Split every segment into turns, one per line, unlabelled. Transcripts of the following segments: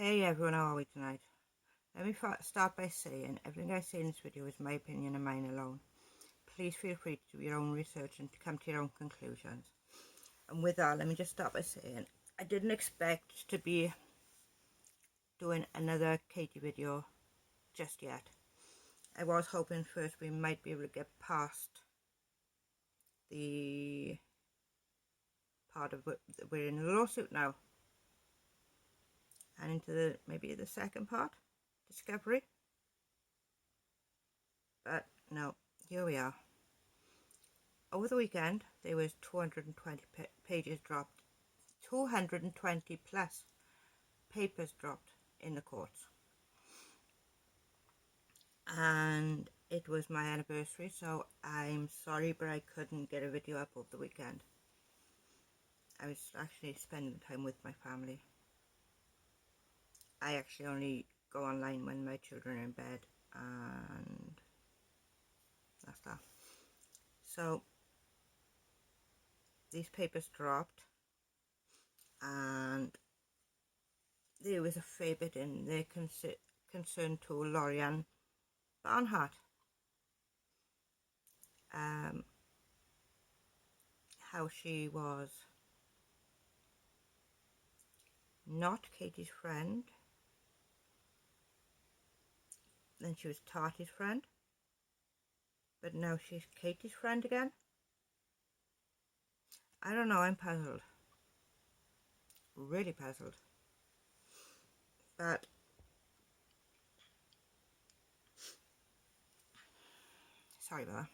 Hey everyone, how are we tonight? Let me start by saying everything I say in this video is my opinion and mine alone. Please feel free to do your own research and to come to your own conclusions. And with that, let me just start by saying I didn't expect to be doing another Katie video just yet. I was hoping first we might be able to get past the part of we're in a lawsuit now and into maybe the second part, discovery. But no, here we are. Over the weekend, there was 220 pages dropped, 220 plus papers dropped in the courts. And it was my anniversary, so I'm sorry, but I couldn't get a video up over the weekend. I was actually spending time with my family. I actually only go online when my children are in bed, and that's that. So these papers dropped, and there was a fair bit in their concern to Lorianne Barnhart. How she was not Katie's friend, then she was Tati's friend, but now she's Katie's friend again. I don't know, I'm puzzled, really puzzled. But sorry about that.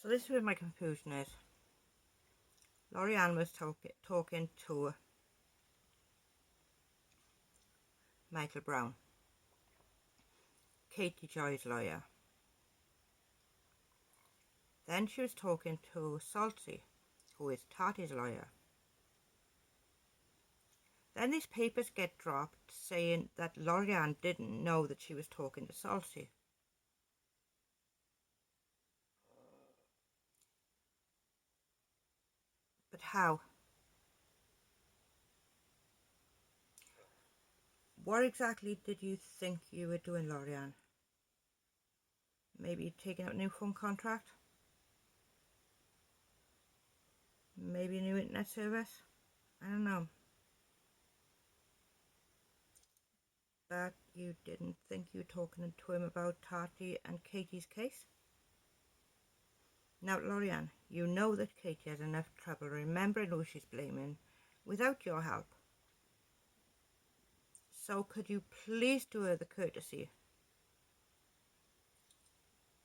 So this is where my confusion is. Lorianne was talking to Michael Brown, Katie Joy's lawyer. Then she was talking to Salty, who is Tati's lawyer. Then these papers get dropped saying that Lorianne didn't know that she was talking to Salty. But how? What exactly did you think you were doing, Lorianne? Maybe taking out a new phone contract? Maybe a new internet service? I don't know. But you didn't think you were talking to him about Tati and Katie's case? Now, Lorianne, you know that Katie has enough trouble remembering who she's blaming without your help. So could you please do her the courtesy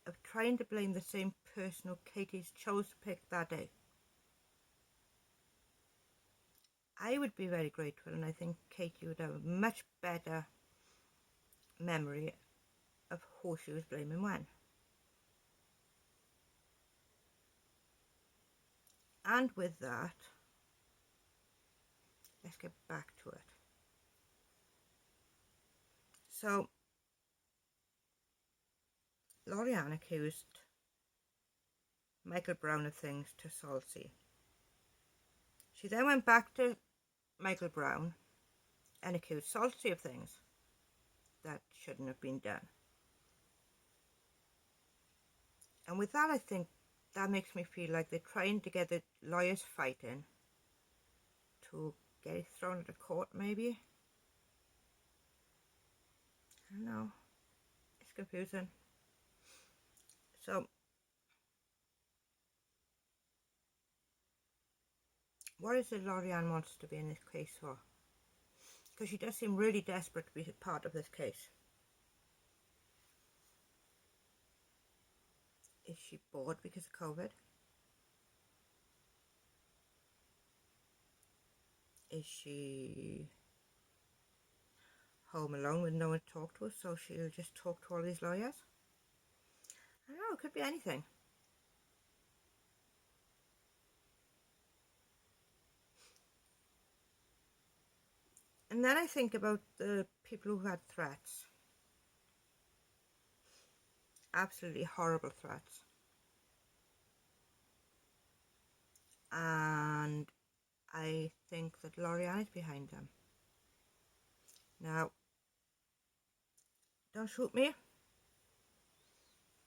of trying to blame the same person who Katie's chose to pick that day? I would be very grateful, and I think Katie would have a much better memory of who she was blaming when. And with that, let's get back to it. So, Lorianne accused Michael Brown of things to Salty. She then went back to Michael Brown and accused Salty of things that shouldn't have been done. And with that, I think that makes me feel like they're trying to get the lawyers fighting to get it thrown at the court, maybe. I don't know. It's confusing. So, what is it Lorianne wants to be in this case for? Because she does seem really desperate to be part of this case. Is she bored because of COVID? Is she home alone with no one to talk to, so she'll just talk to all these lawyers? I don't know, it could be anything. And then I think about the people who had threats. Absolutely horrible threats. that Lorianne is behind them. Now, don't shoot me,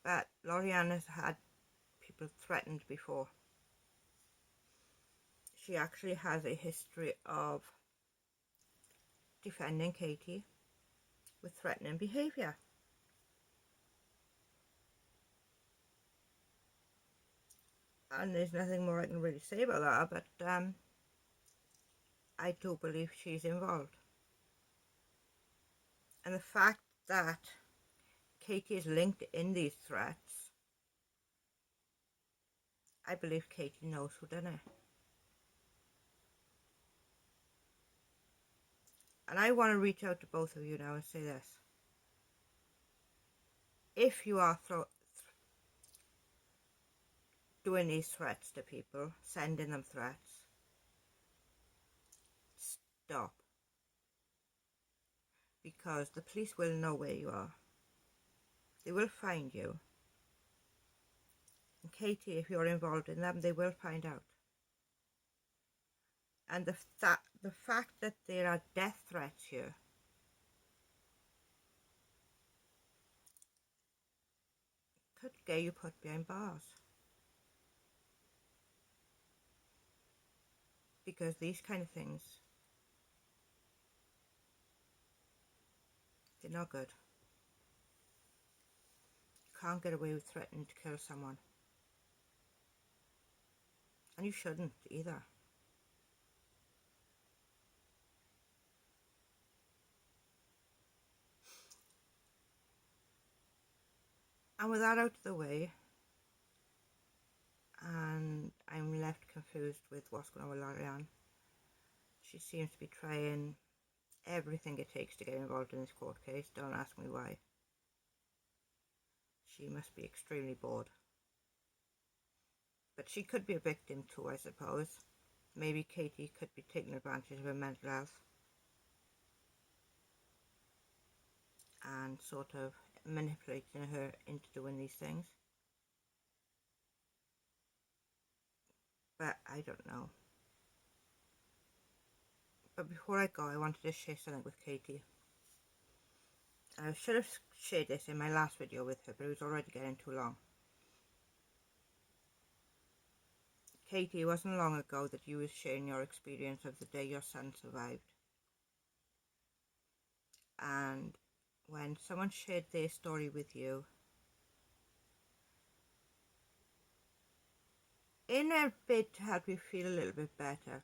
but Lorianne has had people threatened before. She actually has a history of defending Katie with threatening behaviour. And there's nothing more I can really say about that, but I do believe she's involved. And the fact that Katie is linked in these threats, I believe Katie knows who done it. And I want to reach out to both of you now and say this. If you are doing these threats to people, sending them threats, stop. Because the police will know where you are. They will find you. And Katie, if you're involved in them, they will find out. And the fact that there are death threats here could get you put behind bars. Because these kind of things, they're not good. You can't get away with threatening to kill someone. And you shouldn't either. And with that out of the way, and I'm left confused with what's going on with Lorianne. She seems to be trying everything it takes to get involved in this court case. Don't ask me why. She must be extremely bored. But she could be a victim too, I suppose. Maybe Katie could be taking advantage of her mental health and sort of manipulating her into doing these things. But I don't know. But before I go, I wanted to share something with Katie. I should have shared this in my last video with her, but it was already getting too long. Katie, it wasn't long ago that you were sharing your experience of the day your son survived. And when someone shared their story with you, in a bid to help you feel a little bit better,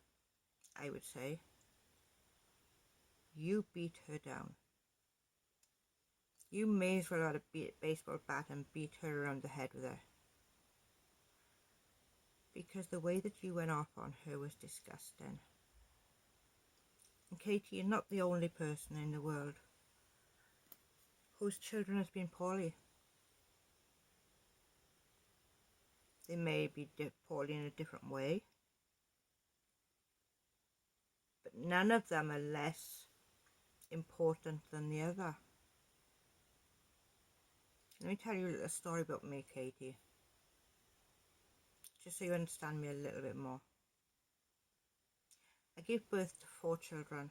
I would say, you beat her down. You may as well have a baseball bat and beat her around the head with it. Because the way that you went off on her was disgusting. And Katie, you're not the only person in the world whose children has been poorly. They may be poorly in a different way, but none of them are less important than the other. Let me tell you a little story about me, Katie, just so you understand me a little bit more. I gave birth to 4 children.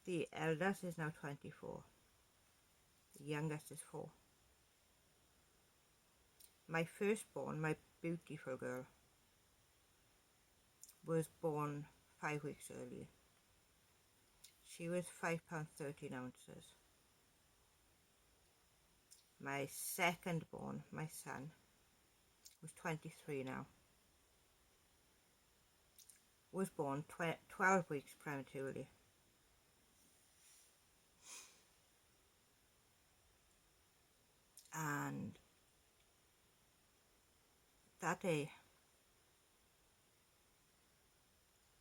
The eldest is now 24. The youngest is 4. My firstborn, my beautiful girl, was born 5 weeks early. She was £5 13 ounces. My second born, my son, was 23 now. Was born 12 weeks prematurely. And that day,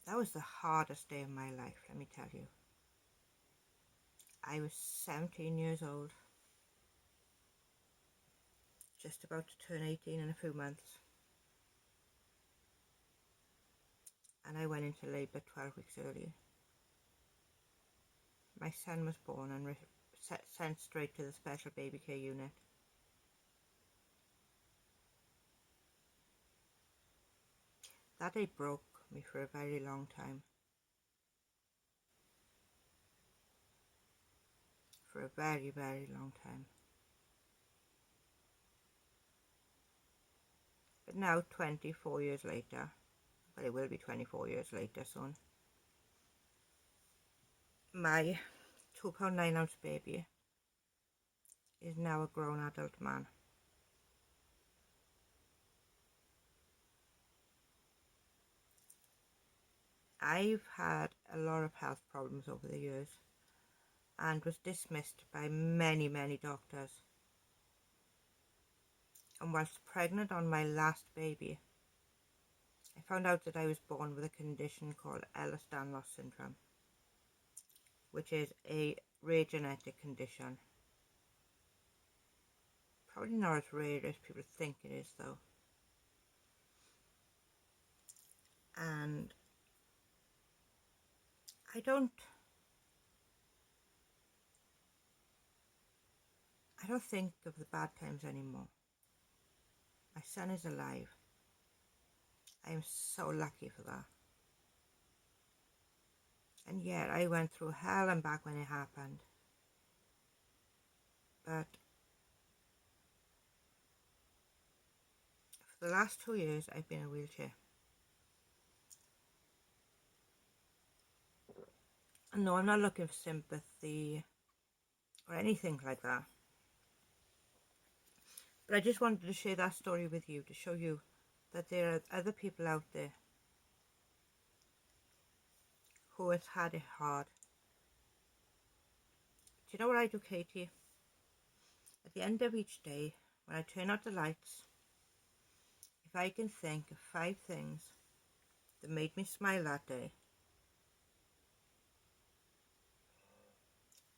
that was the hardest day of my life, let me tell you. I was 17 years old, just about to turn 18 in a few months. And I went into labour 12 weeks early. My son was born and sent straight to the special baby care unit. That day broke me for a very long time. For a very, very long time. But now, 24 years later, well, it will be 24 years later soon, my 2 pound 9 ounce baby is now a grown adult man. I've had a lot of health problems over the years and was dismissed by many, many doctors. And whilst pregnant on my last baby, I found out that I was born with a condition called Ehlers-Danlos syndrome, which is a rare genetic condition. Probably not as rare as people think it is though. And I don't think of the bad times anymore. My son is alive. I am so lucky for that. And yet I went through hell and back when it happened. But for the last 2 years I've been in a wheelchair. And no, I'm not looking for sympathy or anything like that. But I just wanted to share that story with you to show you that there are other people out there who has had it hard. Do you know what I do, Katie? At the end of each day, when I turn out the lights, if I can think of 5 things that made me smile that day,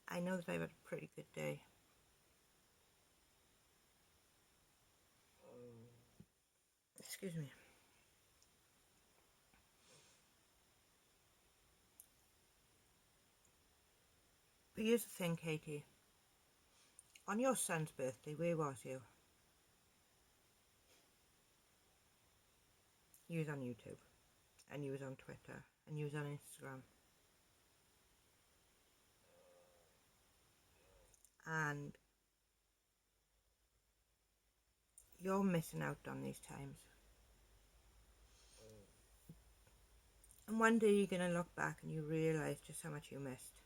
I know that I've had a pretty good day. Excuse me. But here's the thing, Katie. On your son's birthday, where was you? You was on YouTube, and you was on Twitter, and you was on Instagram. And you're missing out on these times. And one day you're going to look back and you realise just how much you missed.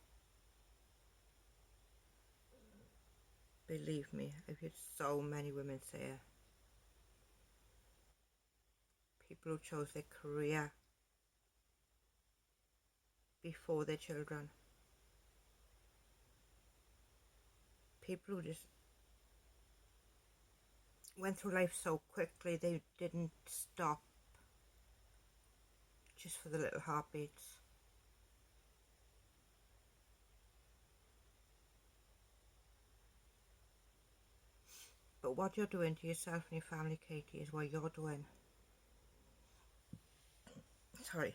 Believe me, I've heard so many women say it. People who chose their career before their children. People who just went through life so quickly they didn't stop just for the little heartbeats. But what you're doing to yourself and your family, Katie, is what you're doing. Sorry.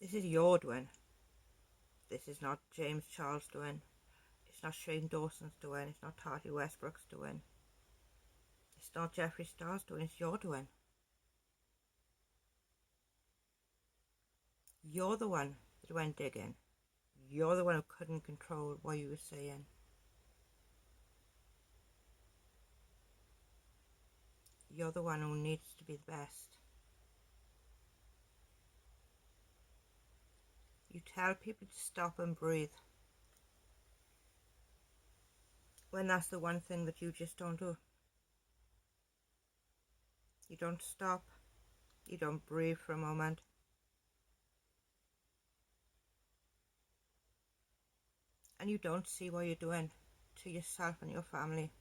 This is your doing. This is not James Charles doing. It's not Shane Dawson's doing. It's not Tati Westbrook's doing. It's not Jeffree Star's doing. It's your doing. You're the one that went digging. You're the one who couldn't control what you were saying. You're the one who needs to be the best. You tell people to stop and breathe, when that's the one thing that you just don't do. You don't stop. You don't breathe for a moment. And you don't see what you're doing to yourself and your family.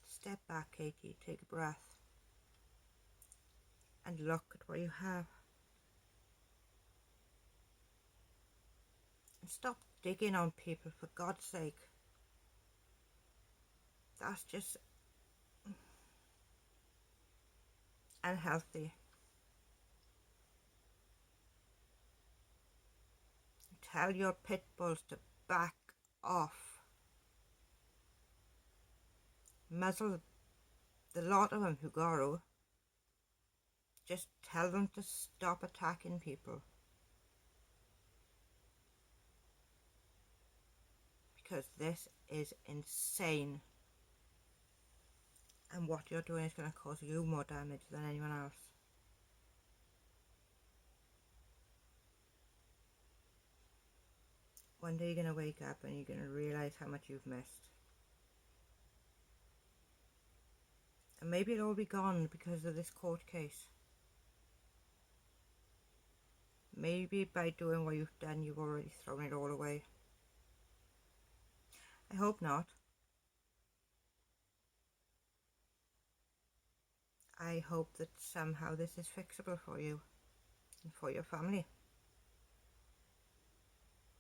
Step back, Katie, take a breath and look at what you have. And stop digging on people, for God's sake. That's just unhealthy. Tell your pit bulls to back off. Muzzle the lot of them who go. Just tell them to stop attacking people. Because this is insane. And what you're doing is going to cause you more damage than anyone else. One day you're going to wake up and you're going to realise how much you've missed. And maybe it'll all be gone because of this court case. Maybe by doing what you've done, you've already thrown it all away. I hope not. I hope that somehow this is fixable for you and for your family.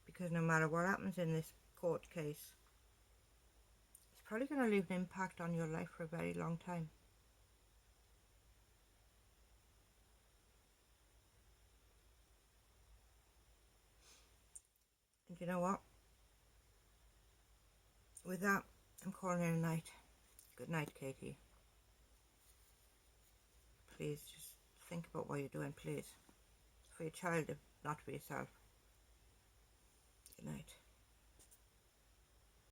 Because no matter what happens in this court case, it's probably going to leave an impact on your life for a very long time. And you know what? With that, I'm calling it a night. Good night, Katie. Please just think about what you're doing, please. For your child, if not for yourself. Good night.